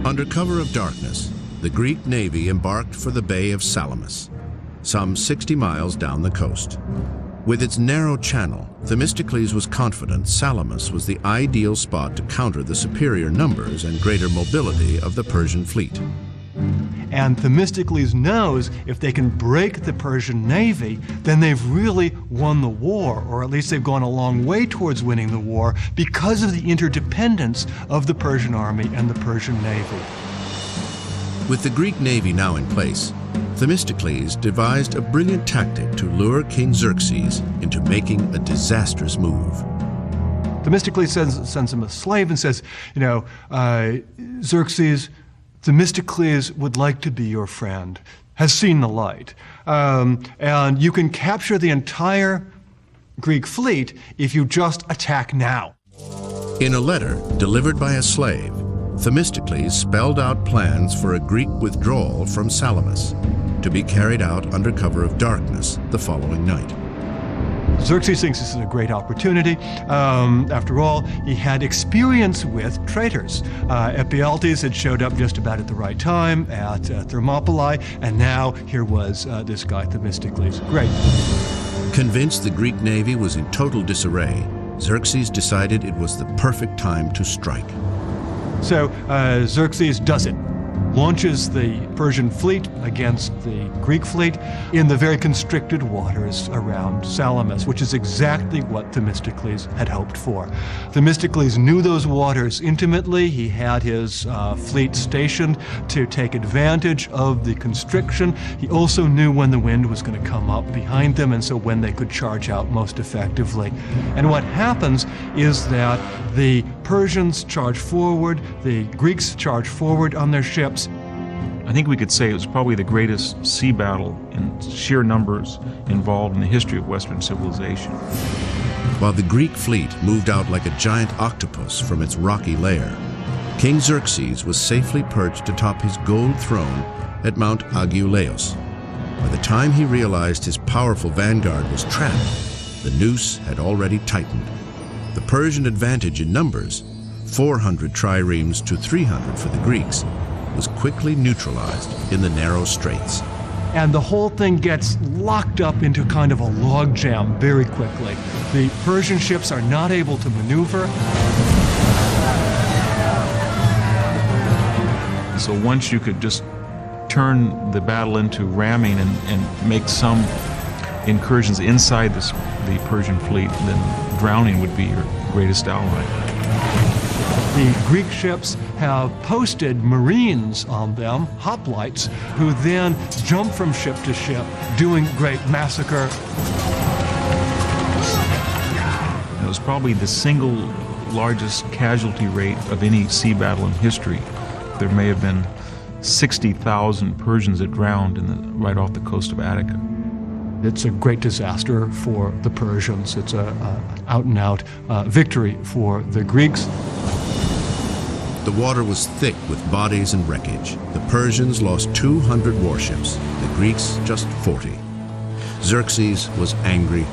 Under cover of darkness, the Greek navy embarked for the Bay of Salamis, some 60 miles down the coast. With its narrow channel, Themistocles was confident Salamis was the ideal spot to counter the superior numbers and greater mobility of the Persian fleet. And Themistocles knows if they can break the Persian navy, then they've really won the war, or at least they've gone a long way towards winning the war because of the interdependence of the Persian army and the Persian navy. With the Greek navy now in place, Themistocles devised a brilliant tactic to lure King Xerxes into making a disastrous move. Themistocles sends him a slave and says, Xerxes, Themistocles would like to be your friend, has seen the light. And you can capture the entire Greek fleet if you just attack now. In a letter delivered by a slave, Themistocles spelled out plans for a Greek withdrawal from Salamis to be carried out under cover of darkness the following night. Xerxes thinks this is a great opportunity. After all, he had experience with traitors. Ephialtes had showed up just about at the right time at Thermopylae, and now here was this guy, Themistocles. Great. Convinced the Greek navy was in total disarray, Xerxes decided it was the perfect time to strike. So Xerxes does it. Launches the Persian fleet against the Greek fleet in the very constricted waters around Salamis, which is exactly what Themistocles had hoped for. Themistocles knew those waters intimately. He had his fleet stationed to take advantage of the constriction. He also knew when the wind was going to come up behind them, and so when they could charge out most effectively. And what happens is that the Persians charge forward, the Greeks charge forward on their ships. I think we could say it was probably the greatest sea battle in sheer numbers involved in the history of Western civilization. While the Greek fleet moved out like a giant octopus from its rocky lair, King Xerxes was safely perched atop his gold throne at Mount Agileus. By the time he realized his powerful vanguard was trapped, the noose had already tightened. The Persian advantage in numbers, 400 triremes to 300 for the Greeks, was quickly neutralized in the narrow straits. And the whole thing gets locked up into kind of a logjam very quickly. The Persian ships are not able to maneuver. So once you could just turn the battle into ramming and make some incursions inside the Persian fleet, then drowning would be your greatest ally. The Greek ships have posted Marines on them, hoplites, who then jump from ship to ship, doing great massacre. It was probably the single largest casualty rate of any sea battle in history. There may have been 60,000 Persians that drowned right off the coast of Attica. It's a great disaster for the Persians. It's a out-and-out victory for the Greeks. The water was thick with bodies and wreckage. The Persians lost 200 warships, the Greeks just 40. Xerxes was angry